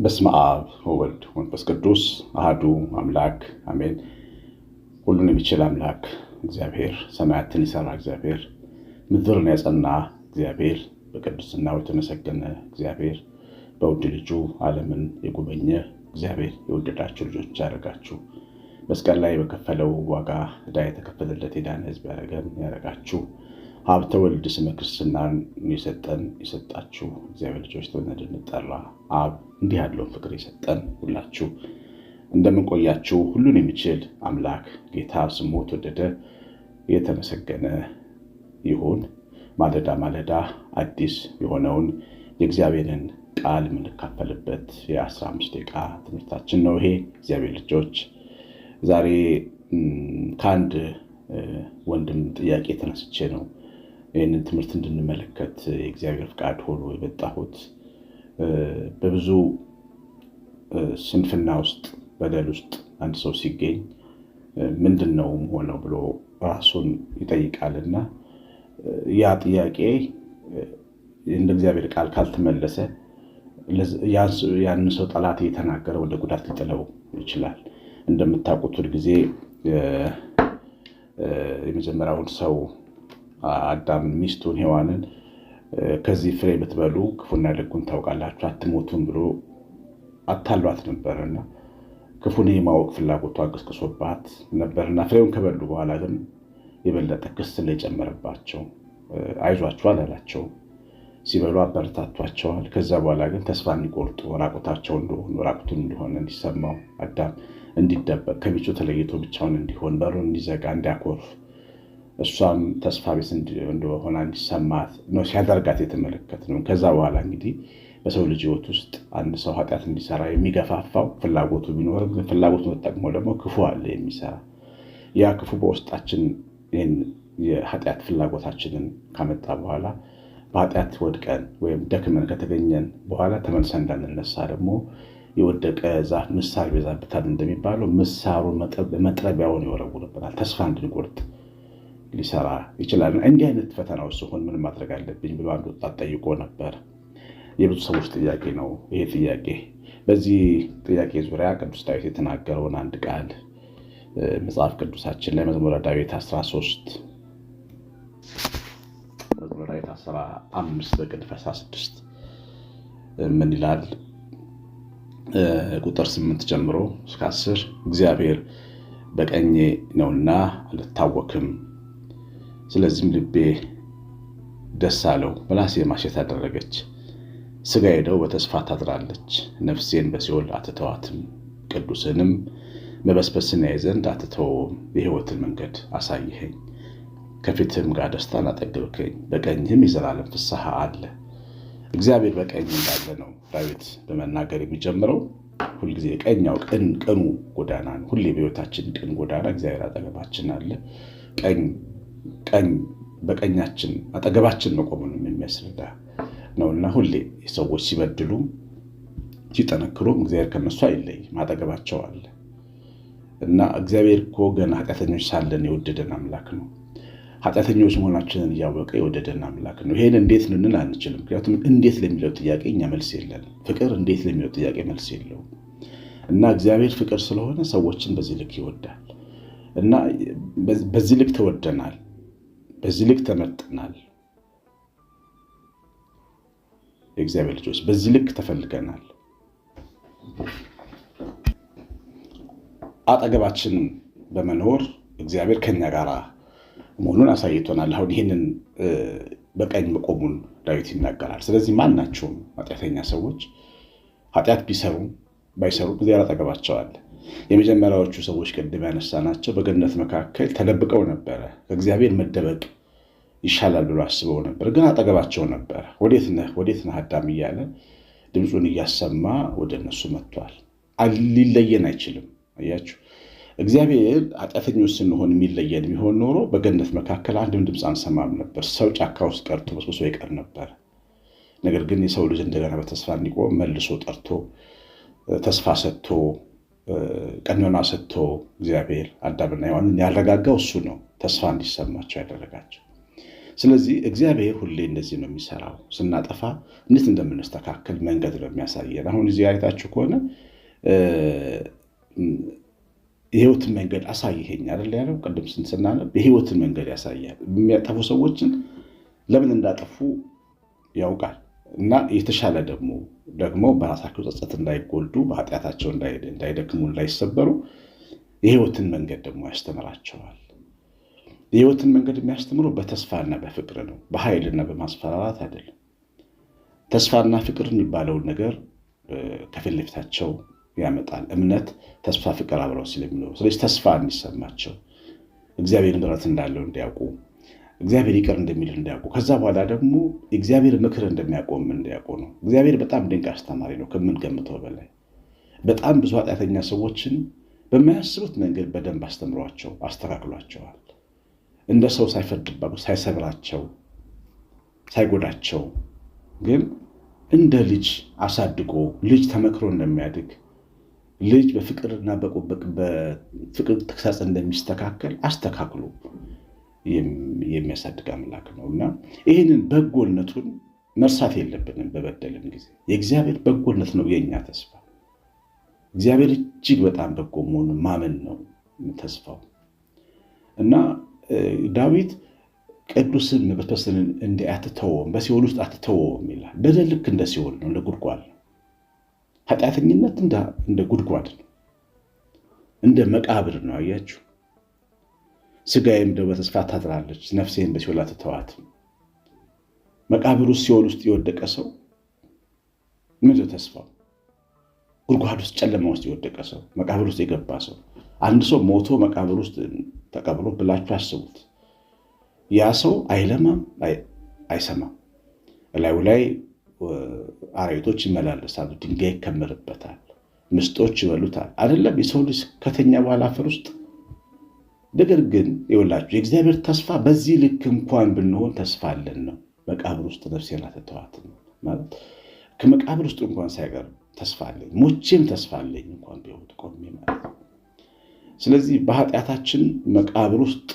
በስመ አብ ወወልድ ወመንፈስ ቅዱስ አሐዱ አምላክ አሜን። ሁሉን የሚችል አምላክ እግዚአብሔር ሰማያትን የሠራ እግዚአብሔር ምድርን ያጸና እግዚአብሔር በቅድስናው የተመሰገነ እግዚአብሔር በውድ ልጁ ዓለምን የጎበኘ እግዚአብሔር የወደዳችሁ ልጆች ያደረጋችሁ መስቀል ላይ በከፈለው ዋጋ ዕዳ የተከፈለለት የዳነ ሕዝብ ያደረጋችሁ ሀብተ ወልድ ስመ ክርስትናን የሰጣችሁ እግዚአብሔር ልጆች ተብለን እንድንጠራ አብ እንዲህ ያለውን ፍቅር የሰጠን ሁላችሁ እንደምንቆያችሁ ሁሉን የሚችል አምላክ ጌታ ስሙ ተወደደ የተመሰገነ ይሁን። ማለዳ ማለዳ አዲስ የሆነውን የእግዚአብሔርን ቃል የምንካፈልበት የ15 ደቂቃ ትምህርታችን ነው ይሄ። እግዚአብሔር ልጆች ዛሬ ከአንድ ወንድም ጥያቄ ተነስቼ ነው ይህንን ትምህርት እንድንመለከት የእግዚአብሔር ፍቃድ ሆኖ የመጣሁት። በብዙ ስንፍና ውስጥ በደል ውስጥ አንድ ሰው ሲገኝ ምንድን ነው ሆነው ብሎ ራሱን ይጠይቃልና ያ ጥያቄ እንደ እግዚአብሔር ቃል ካልተመለሰ ያንን ሰው ጠላት የተናገረ ወደ ጉዳት ሊጥለው ይችላል። እንደምታውቁት ሁልጊዜ የመጀመሪያውን ሰው አዳም ሚስቱን ሔዋንን ከዚህ ፍሬ ብትበሉ ክፉና ደጉን ታውቃላችሁ አትሞቱም ብሎ አታሏት ነበርና ክፉን የማወቅ ፍላጎቷ ቀስቅሶባት ነበርና ፍሬውን ከበሉ በኋላ ግን የበለጠ ክስ ላይ ጨመረባቸው። አይዟችሁ አላላቸው። ሲበሉ አበረታቷቸዋል። ከዛ በኋላ ግን ተስፋ እንዲቆርጡ ራቁታቸው እንደሆኑ ራቁቱን እንደሆነ እንዲሰማው አዳም እንዲደበቅ ከሚስቱ ተለይቶ ብቻውን እንዲሆን በሩን እንዲዘጋ እንዲያኮርፍ እሷም ተስፋ ቢስ እንደሆነ እንዲሰማት ነው ሲያደርጋት የተመለከት ነው። ከዛ በኋላ እንግዲህ በሰው ልጅ ሕይወት ውስጥ አንድ ሰው ኃጢአት እንዲሰራ የሚገፋፋው ፍላጎቱ ቢኖርም ፍላጎቱን ተጠቅሞ ደግሞ ክፉ አለ የሚሰራ። ያ ክፉ በውስጣችን ይህን የኃጢአት ፍላጎታችንን ካመጣ በኋላ በኃጢአት ወድቀን ወይም ደክመን ከተገኘን በኋላ ተመልሰን እንዳንነሳ ደግሞ የወደቀ ዛፍ ምሳር ይበዛበታል እንደሚባለው ምሳሩን መጥረቢያውን ይወረውርብናል። ተስፋ እንድንቆርጥ ሊሰራ ይችላል። እንዲህ አይነት ፈተና ውስጥ ሆን ምን ማድረግ አለብኝ ብሎ አንድ ወጣት ጠይቆ ነበር። የብዙ ሰዎች ጥያቄ ነው ይሄ ጥያቄ። በዚህ ጥያቄ ዙሪያ ቅዱስ ዳዊት የተናገረውን አንድ ቃል መጽሐፍ ቅዱሳችን ላይ መዝሙረ ዳዊት 13 መዝሙረ ዳዊት 15 በቅንፍ 16 ምን ይላል? ቁጥር 8 ጀምሮ እስከ 10 እግዚአብሔር በቀኜ ነውና አልታወክም፣ ስለዚህም ልቤ ደስ አለው። ምላሴ ማሸት አደረገች፣ ሥጋዬ ደው በተስፋ ታድራለች። ነፍሴን በሲኦል አትተዋትም፣ ቅዱስንም መበስበስን ያይ ዘንድ አትተወውም። የሕይወትን መንገድ አሳይኸኝ፣ ከፊትህም ጋር ደስታን አጠገብከኝ፣ በቀኝህም የዘላለም ፍስሐ አለ። እግዚአብሔር በቀኝ እንዳለ ነው ዳዊት በመናገር የሚጀምረው። ሁልጊዜ ቀኛው ቅኑ ጎዳና ነው። ሁሌ በሕይወታችን ቅን ጎዳና እግዚአብሔር አጠገባችን አለ። ቀኝ በቀኛችን አጠገባችን መቆሙን የሚያስረዳ ነውና ሁሌ ሰዎች ሲበድሉም ሲጠነክሩም እግዚአብሔር ከነሱ አይለይም፣ አጠገባቸው አለ እና እግዚአብሔር እኮ ገና ኃጢአተኞች ሳለን የወደደን አምላክ ነው። ኃጢአተኞች መሆናችንን እያወቀ የወደደን አምላክ ነው። ይሄን እንዴት ልንል አንችልም። ምክንያቱም እንዴት ለሚለው ጥያቄ እኛ መልስ የለንም። ፍቅር እንዴት ለሚለው ጥያቄ መልስ የለውም እና እግዚአብሔር ፍቅር ስለሆነ ሰዎችን በዚህ ልክ ይወዳል እና በዚህ ልክ ተወደናል፣ በዚህ ልክ ተመርጠናል። የእግዚአብሔር ልጆች በዚህ ልክ ተፈልገናል። አጠገባችን በመኖር እግዚአብሔር ከኛ ጋር መሆኑን አሳይቶናል። አሁን ይህንን በቀኝ መቆሙን ዳዊት ይናገራል። ስለዚህ ማናቸውም ኃጢአተኛ ሰዎች ኃጢአት ቢሰሩም ባይሰሩም እግዚአብሔር አጠገባቸው አለ። የመጀመሪያዎቹ ሰዎች ቅድም ያነሳናቸው በገነት መካከል ተደብቀው ነበረ። ከእግዚአብሔር መደበቅ ይሻላል ብሎ አስበው ነበር፣ ግን አጠገባቸው ነበረ። ወዴት ነህ አዳም እያለ ድምፁን እያሰማ ወደ እነሱ መጥቷል። ሊለየን አይችልም። አያችሁ፣ እግዚአብሔር ኃጢአተኞች ስንሆን የሚለየን ቢሆን ኖሮ በገነት መካከል አንድም ድምፅ አንሰማም ነበር። ሰው ጫካ ውስጥ ቀርቶ በስብሶ ይቀር ነበር። ነገር ግን የሰው ልጅ እንደገና በተስፋ እንዲቆም መልሶ ጠርቶ ተስፋ ሰጥቶ ቀኖና ሰጥቶ እግዚአብሔር አዳምና ሔዋንን ያረጋጋው እሱ ነው። ተስፋ እንዲሰማቸው ያደረጋቸው። ስለዚህ እግዚአብሔር ሁሌ እንደዚህ ነው የሚሰራው። ስናጠፋ እንዴት እንደምንስተካከል መንገድ ነው የሚያሳየን። አሁን እዚህ አይታችሁ ከሆነ የህይወትን መንገድ አሳይኸኝ አይደል ያለው ቅድም ስናነብ፣ የህይወትን መንገድ ያሳያል። የሚያጠፉ ሰዎችን ለምን እንዳጠፉ ያውቃል እና የተሻለ ደግሞ በራሳቸው ጸጸት እንዳይጎዱ፣ በኃጢአታቸው እንዳይደክሙ፣ እንዳይሰበሩ የህይወትን መንገድ ደግሞ ያስተምራቸዋል። የህይወትን መንገድ የሚያስተምሩ በተስፋና በፍቅር ነው፣ በኃይልና በማስፈራራት አይደለም። ተስፋና ፍቅር የሚባለውን ነገር ከፊት ለፊታቸው ያመጣል። እምነት፣ ተስፋ፣ ፍቅር አብረው ስለሚኖሩ፣ ስለዚህ ተስፋ እንዲሰማቸው፣ እግዚአብሔር ምሕረት እንዳለው እንዲያውቁ፣ እግዚአብሔር ይቅር እንደሚል እንዲያውቁ፣ ከዛ በኋላ ደግሞ እግዚአብሔር ምክር እንደሚያቆም እንዲያውቁ ነው። እግዚአብሔር በጣም ድንቅ አስተማሪ ነው ከምንገምተው በላይ። በጣም ብዙ ኃጢአተኛ ሰዎችን በማያስቡት መንገድ በደንብ አስተምሯቸው፣ አስተካክሏቸዋል። እንደ ሰው ሳይፈርድባቸው፣ ሳይሰብራቸው፣ ሳይጎዳቸው ግን እንደ ልጅ አሳድጎ ልጅ ተመክሮ እንደሚያድግ ልጅ በፍቅርና በፍቅር ተግሳጽ እንደሚስተካከል አስተካክሎ የሚያሳድግ አምላክ ነው እና ይህንን በጎነቱን መርሳት የለብንም። በበደልን ጊዜ የእግዚአብሔር በጎነት ነው የእኛ ተስፋ። እግዚአብሔር እጅግ በጣም በጎ መሆኑን ማመን ነው ተስፋው እና ዳዊት ቅዱስን መበስበስን እንዲህ አትተወውም፣ በሲኦል ውስጥ አትተወውም ይላል። በደል ልክ እንደ ሲኦል ነው፣ እንደ ጉድጓድ ነው። ኃጢአተኝነት እንደ ጉድጓድ ነው፣ እንደ መቃብር ነው። አያችሁ፣ ስጋዬም በተስፋ ታድራለች፣ ነፍሴን በሲኦል አትተዋትም። መቃብር ውስጥ ሲኦል ውስጥ የወደቀ ሰው ምንድን ተስፋው? ጉድጓድ ውስጥ ጨለማ ውስጥ የወደቀ ሰው፣ መቃብር ውስጥ የገባ ሰው። አንድ ሰው ሞቶ መቃብር ውስጥ ተቀብሎ ብላችሁ አስቡት። ያ ሰው አይለማም፣ አይሰማም። እላዩ ላይ አራዊቶች ይመላለሳሉ፣ ድንጋይ ይከመርበታል፣ ምስጦች ይበሉታል። አይደለም የሰው ልጅ ከተኛ በኋላ አፈር ውስጥ። ነገር ግን ይኸውላችሁ የእግዚአብሔር ተስፋ በዚህ ልክ እንኳን ብንሆን ተስፋ አለን ነው። መቃብር ውስጥ ነፍሴን አትተዋትም ማለት ከመቃብር ውስጥ እንኳን ሳይቀር ተስፋ አለኝ፣ ሞቼም ተስፋ አለኝ እንኳን ቢሆን ቆሜ ማለት ነው። ስለዚህ በኃጢአታችን መቃብር ውስጥ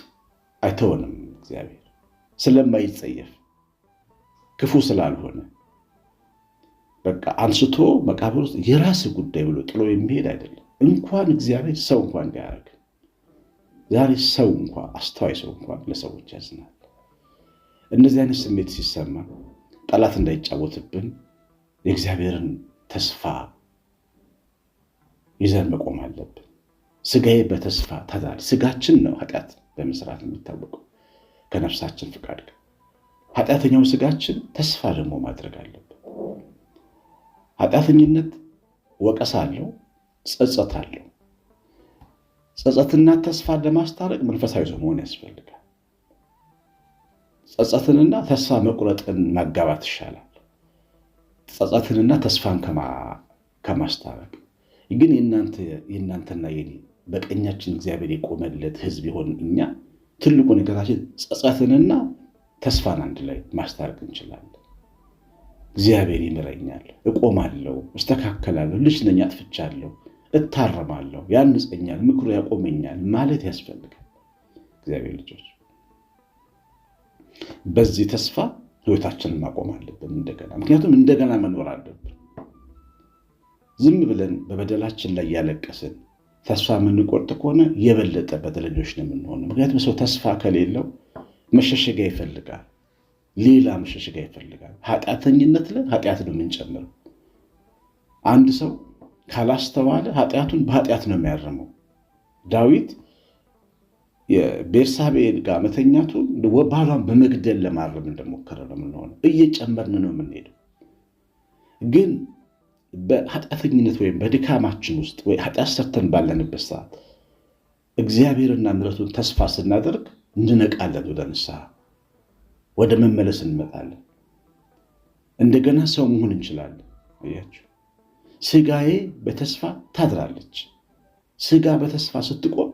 አይተወንም እግዚአብሔር ስለማይጸየፍ ክፉ ስላልሆነ በቃ አንስቶ መቃብር ውስጥ የራስ ጉዳይ ብሎ ጥሎ የሚሄድ አይደለም። እንኳን እግዚአብሔር ሰው እንኳን እንዲያደርግ ዛሬ ሰው እንኳን አስተዋይ ሰው እንኳን ለሰዎች ያዝናል። እነዚህ አይነት ስሜት ሲሰማ ጠላት እንዳይጫወትብን የእግዚአብሔርን ተስፋ ይዘን መቆም አለብን። ስጋዬ በተስፋ ታድራል። ስጋችን ነው ኃጢአት በመስራት የሚታወቀው ከነፍሳችን ፍቃድ ጋር። ኃጢአተኛው ስጋችን ተስፋ ደግሞ ማድረግ አለብን። ኃጢአተኝነት ወቀሳ አለው፣ ጸጸት አለው። ጸጸትና ተስፋን ለማስታረቅ መንፈሳዊ ሰው መሆን ያስፈልጋል። ጸጸትንና ተስፋ መቁረጥን ማጋባት ይሻላል፣ ጸጸትንና ተስፋን ከማስታረቅ። ግን የእናንተና የኔ በቀኛችን እግዚአብሔር የቆመለት ሕዝብ የሆን እኛ ትልቁ ነገራችን ጸጸትንና ተስፋን አንድ ላይ ማስታረቅ እንችላለን። እግዚአብሔር ይምረኛል፣ እቆማለሁ፣ እስተካከላለሁ፣ ልጅ ነኝ፣ አጥፍቻለሁ፣ እታረማለሁ፣ ያንጸኛል፣ ምክሩ ያቆመኛል ማለት ያስፈልጋል። እግዚአብሔር ልጆች በዚህ ተስፋ ህይወታችንን ማቆም አለብን እንደገና። ምክንያቱም እንደገና መኖር አለብን። ዝም ብለን በበደላችን ላይ ያለቀስን ተስፋ የምንቆርጥ ከሆነ የበለጠ በደለኞች ነው የምንሆነው። ምክንያቱም ሰው ተስፋ ከሌለው መሸሸጊያ ይፈልጋል፣ ሌላ መሸሸጊያ ይፈልጋል። ኃጢአተኝነት ላይ ኃጢአት ነው የምንጨምረው። አንድ ሰው ካላስተዋለ ኃጢአቱን በኃጢአት ነው የሚያርመው። ዳዊት የቤርሳቤን ጋር መተኛቱን ባሏን በመግደል ለማረም እንደሞከረ ነው የምንሆነው። እየጨመርን ነው የምንሄደው። ግን በኃጢአተኝነት ወይም በድካማችን ውስጥ ወይ ኃጢአት ሰርተን ባለንበት ሰዓት እግዚአብሔርና ምሕረቱን ተስፋ ስናደርግ እንነቃለን። ወደ ንስሐ ወደ መመለስ እንመጣለን። እንደገና ሰው መሆን እንችላለን። አያችሁ፣ ስጋዬ በተስፋ ታድራለች። ስጋ በተስፋ ስትቆም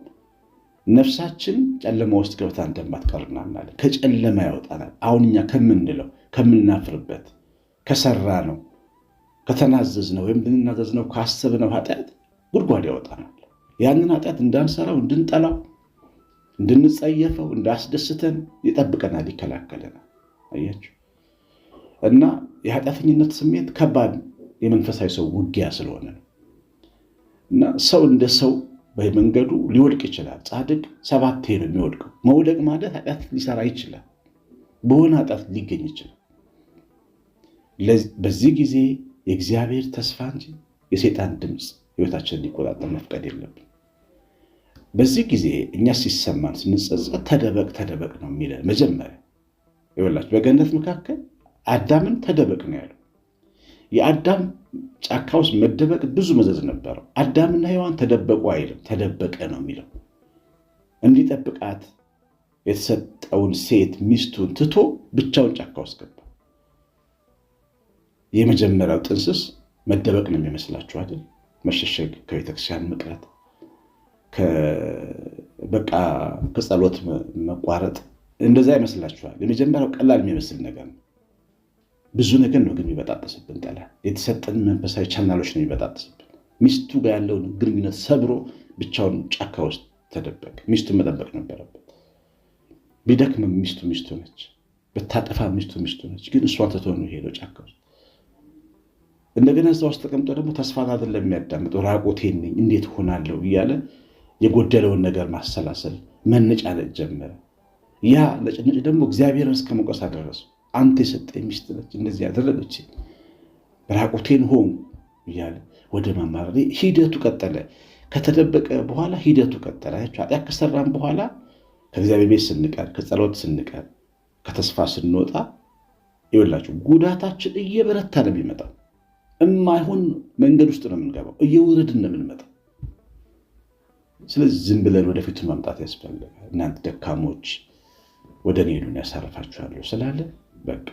ነፍሳችን ጨለማ ውስጥ ገብታ እንደማትቀር እናምናለን። ከጨለማ ያወጣናል። አሁን እኛ ከምንለው ከምናፍርበት ከሰራ ነው ከተናዘዝ ነው ወይም እንድንናዘዝ ነው ካሰብነው ኃጢአት ጉድጓድ ያወጣናል። ያንን ኃጢአት እንዳንሰራው፣ እንድንጠላው፣ እንድንጸየፈው፣ እንዳስደስተን ይጠብቀናል፣ ይከላከለናል። አያችሁ። እና የኃጢአተኝነት ስሜት ከባድ የመንፈሳዊ ሰው ውጊያ ስለሆነ ነው። እና ሰው እንደ ሰው በመንገዱ ሊወድቅ ይችላል። ጻድቅ 7 ነው የሚወድቀው። መውደቅ ማለት ኃጢአት ሊሰራ ይችላል፣ በሆነ ኃጢአት ሊገኝ ይችላል። በዚህ ጊዜ የእግዚአብሔር ተስፋ እንጂ የሰይጣን ድምፅ ሕይወታችንን ሊቆጣጠር መፍቀድ የለብን። በዚህ ጊዜ እኛ ሲሰማን ስንጸጸት ተደበቅ ነው የሚለን። መጀመሪያ ይኸውላችሁ በገነት መካከል አዳምን ተደበቅ ነው ያለው። የአዳም ጫካ ውስጥ መደበቅ ብዙ መዘዝ ነበረው። አዳምና ሔዋን ተደበቁ አይልም፣ ተደበቀ ነው የሚለው። እንዲጠብቃት የተሰጠውን ሴት ሚስቱን ትቶ ብቻውን ጫካ ውስጥ ገባ። የመጀመሪያው ጥንስስ መደበቅ ነው የሚመስላችሁ አይደል? መሸሸግ፣ ከቤተክርስቲያን መቅረት፣ በቃ ከጸሎት መቋረጥ፣ እንደዛ ይመስላችኋል። የመጀመሪያው ቀላል የሚመስል ነገር ነው። ብዙ ነገር ነው ግን የሚበጣጠስብን። ጠላት የተሰጠን መንፈሳዊ ቻናሎች ነው የሚበጣጠስብን። ሚስቱ ጋር ያለውን ግንኙነት ሰብሮ ብቻውን ጫካ ውስጥ ተደበቀ። ሚስቱን መጠበቅ ነበረበት። ቢደክምም ሚስቱ ነች፣ ብታጠፋ ሚስቱ ነች። ግን እሷን ትቶ ነው የሄደው ጫካ ውስጥ። እንደገና እዛ ውስጥ ተቀምጦ ደግሞ ተስፋን አይደለም የሚያዳምጠው። ራቆቴን ነኝ እንዴት ሆናለሁ እያለ የጎደለውን ነገር ማሰላሰል፣ መነጫነጭ ጀመረ። ያ ነጭነጭ ደግሞ እግዚአብሔርን እስከ መውቀስ አደረሰው። አንተ የሰጠኝ ሚስት ነች እንደዚህ ያደረገች፣ ራቁቴን ሆንኩ እያለ ወደ ማማረር ሂደቱ ቀጠለ። ከተደበቀ በኋላ ሂደቱ ቀጠለ። ኃጢአት ከሰራን በኋላ ከእግዚአብሔር ቤት ስንቀር፣ ከጸሎት ስንቀር፣ ከተስፋ ስንወጣ ይኸውላችሁ ጉዳታችን እየበረታ ነው የሚመጣው። እማይሆን መንገድ ውስጥ ነው የምንገባው፣ እየወረድን ነው የምንመጣው። ስለዚህ ዝም ብለን ወደፊቱ መምጣት ያስፈልጋል። እናንተ ደካሞች ወደ እኔ ሄዱን ያሳርፋችኋለሁ ስላለ በቃ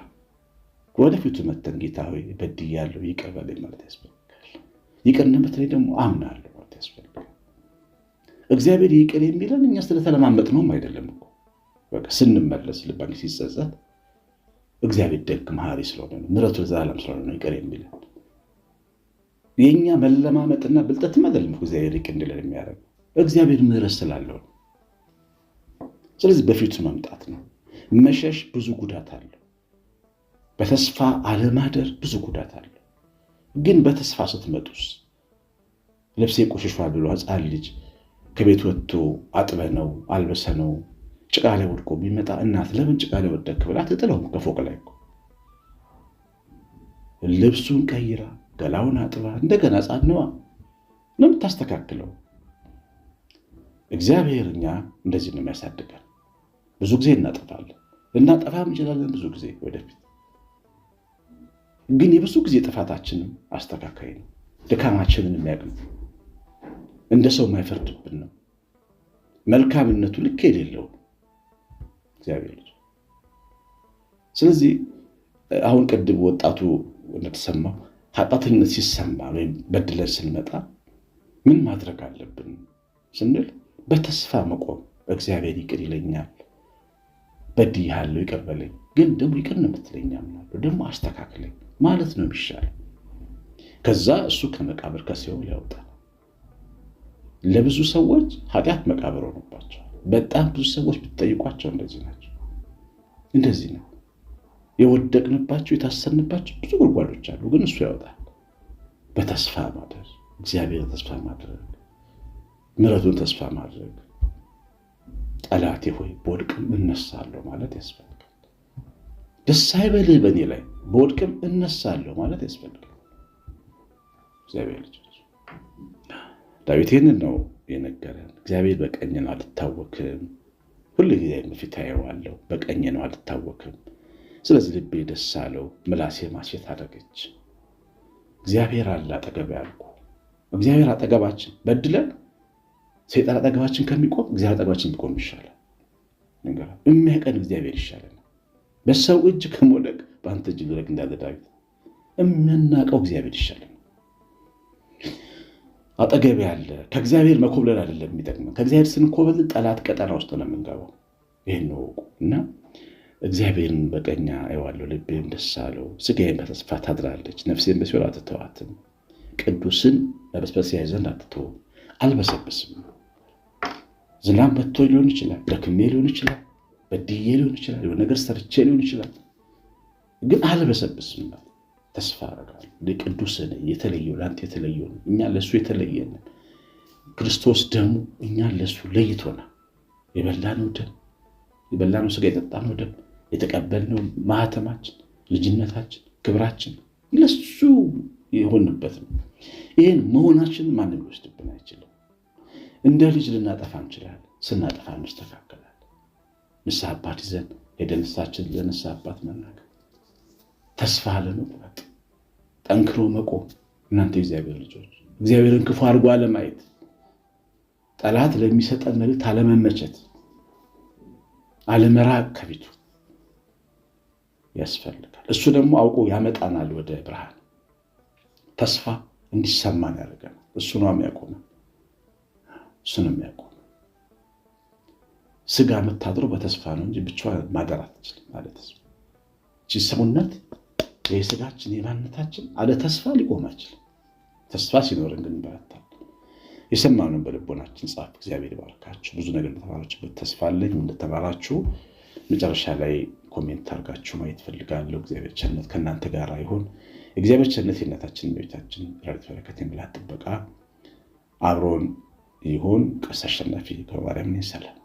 ወደፊቱ መተን ጌታ ሆይ በድያለሁ ይቅር በለኝ ማለት ያስፈልጋል። ይቅር እንደምትለኝ ደግሞ አምናለሁ ማለት ያስፈልጋል። እግዚአብሔር ይቅር የሚለን እኛ ስለተለማመጥ ነውም አይደለም እኮ። በቃ ስንመለስ ልባችን ሲጸጸት እግዚአብሔር ደግ መሐሪ ስለሆነ ነው፣ ምሕረቱ ለዘላለም ስለሆነ ነው ይቅር የሚለን። የእኛ መለማመጥና ብልጠትም አይደለም እግዚአብሔር ይቅር እንዲለን የሚያደርገው፣ እግዚአብሔር ምሕረት ስላለው ነው። ስለዚህ በፊቱ መምጣት ነው። መሸሽ ብዙ ጉዳት አለው። በተስፋ አለማደር ብዙ ጉዳት አለው። ግን በተስፋ ስትመጡስ ልብሴ ቆሽሿል ብሎ ሕፃን ልጅ ከቤት ወጥቶ አጥበነው አልበሰነው ጭቃ ላይ ወድቆ ቢመጣ እናት ለምን ጭቃ ላይ ወደክ ብላ ትጥለውም ከፎቅ ላይ እኮ። ልብሱን ቀይራ ገላውን አጥባ እንደገና ሕፃን ነዋ ነው የምታስተካክለው። እግዚአብሔር እኛ እንደዚህ ነው የሚያሳድገን። ብዙ ጊዜ እናጠፋለን፣ ልናጠፋም እንችላለን ብዙ ጊዜ ወደፊት። ግን የብዙ ጊዜ ጥፋታችንም አስተካካይ ነው፣ ድካማችንን የሚያውቅ ነው፣ እንደ ሰው የማይፈርድብን ነው። መልካምነቱ ልክ የሌለው እግዚአብሔር ልጅ። ስለዚህ አሁን ቅድም ወጣቱ እንደተሰማው ኃጢአተኝነት ሲሰማ ወይም በድለን ስንመጣ ምን ማድረግ አለብን ስንል በተስፋ መቆም። እግዚአብሔር ይቅር ይለኛል፣ በድያለሁ ይቅር በለኝ፣ ግን ደግሞ ይቅር ነው የምትለኝ አምናለሁ፣ ደግሞ አስተካክለኝ ማለት ነው የሚሻለው። ከዛ እሱ ከመቃብር ከሲኦል ያወጣል። ለብዙ ሰዎች ኃጢአት መቃብር ሆኖባቸዋል። በጣም ብዙ ሰዎች ብትጠይቋቸው እንደዚህ ናቸው። እንደዚህ ነው የወደቅንባቸው የታሰርንባቸው ብዙ ጉድጓዶች አሉ፣ ግን እሱ ያወጣል። በተስፋ ማደር፣ እግዚአብሔር ተስፋ ማድረግ፣ ምሕረቱን ተስፋ ማድረግ። ጠላቴ ሆይ በወድቅም እነሳለሁ ማለት ያስፈልጋል። ደስ አይበልህ በእኔ ላይ በወድቅም እነሳለሁ ማለት ያስፈልጋል። እግዚአብሔር ልጅ ዳዊት ይህንን ነው የነገረን። እግዚአብሔር በቀኝ ነው አልታወክም፣ ሁሉ ጊዜ በፊት አየዋለሁ፣ በቀኝ ነው አልታወክም። ስለዚህ ልቤ ደስ አለው፣ ምላሴ ማሴት አደረገች። እግዚአብሔር አለ አጠገብ ያልኩ። እግዚአብሔር አጠገባችን በድለን ሰይጣን አጠገባችን ከሚቆም እግዚአብሔር አጠገባችን ቢቆም ይሻላል። የሚያቀን እግዚአብሔር ይሻላል። በሰው እጅ ከመውደቅ በአንተ እጅ ልውደቅ እንዳለ ዳዊት የምናውቀው እግዚአብሔር ይሻላል። አጠገብ ያለ ከእግዚአብሔር መኮብለል አይደለም የሚጠቅመን። ከእግዚአብሔር ስንኮበልል ጠላት ቀጠና ውስጥ ነው የምንገባው። ይህን ወቁ እና እግዚአብሔርን በቀኛ አየዋለሁ፣ ልቤም ደስ አለው፣ ሥጋዬም በተስፋ ታድራለች፣ ነፍሴን በሲኦል አትተዋትም። ቅዱስን በበስበስ ያይ ዘንድ አትተውም። አልበሰብስም። ዝናብ መጥቶ ሊሆን ይችላል፣ ደክሜ ሊሆን ይችላል፣ በድዬ ሊሆን ይችላል፣ የሆነ ነገር ሰርቼ ሊሆን ይችላል። ግን አልበሰብስም። ተስፋ አደርጋለሁ ለቅዱስ ነኝ፣ የተለየው ለአንተ የተለየው ነው። እኛ ለሱ የተለየን ክርስቶስ ደግሞ እኛ ለሱ ለይቶናል። የበላነው ደም፣ የበላነው ስጋ፣ የጠጣነው ደም፣ የተቀበልነው ማህተማችን፣ ልጅነታችን፣ ክብራችን ለሱ የሆንበት ነው። ይህን መሆናችን ማንም ሊወስድብን አይችልም። እንደ ልጅ ልናጠፋ እንችላለን። ስናጠፋ እንስተካከላለን። ንስሐ አባት ይዘን የደንሳችን ለንስሐ አባት መናገር፣ ተስፋ ለመቁረጥ ጠንክሮ መቆም። እናንተ የእግዚአብሔር ልጆች እግዚአብሔርን ክፉ አድርጎ አለማየት፣ ጠላት ለሚሰጠን መልእክት አለመመቸት፣ አለመራቅ ከቤቱ ያስፈልጋል። እሱ ደግሞ አውቆ ያመጣናል ወደ ብርሃን። ተስፋ እንዲሰማን ያደርገናል። እሱ ነው የሚያቆመን። እሱ ነው የሚያቆመን። ስጋ የምታድረው በተስፋ ነው እንጂ ብቻዋን ማደር አትችልም። ማለት ሰውነት የስጋችን የማንነታችን አለ ተስፋ ሊቆም አይችልም። ተስፋ ሲኖርን ግን እንበረታለን። የሰማነውን በልቦናችን ጻፍ። እግዚአብሔር ይባርካችሁ። ብዙ ነገር እንደተማራችሁበት ተስፋ አለኝ። እንደተማራችሁ መጨረሻ ላይ ኮሜንት አድርጋችሁ ማየት ፈልጋለሁ። እግዚአብሔር ቸርነት ከእናንተ ጋር ይሁን። እግዚአብሔር ቸርነት የእናታችን ቤታችን ረድኤት በረከት የምላት ጥበቃ አብሮን ይሁን። ቀሲስ አሸናፊ ገብረማርያም ነኝ። ሰላም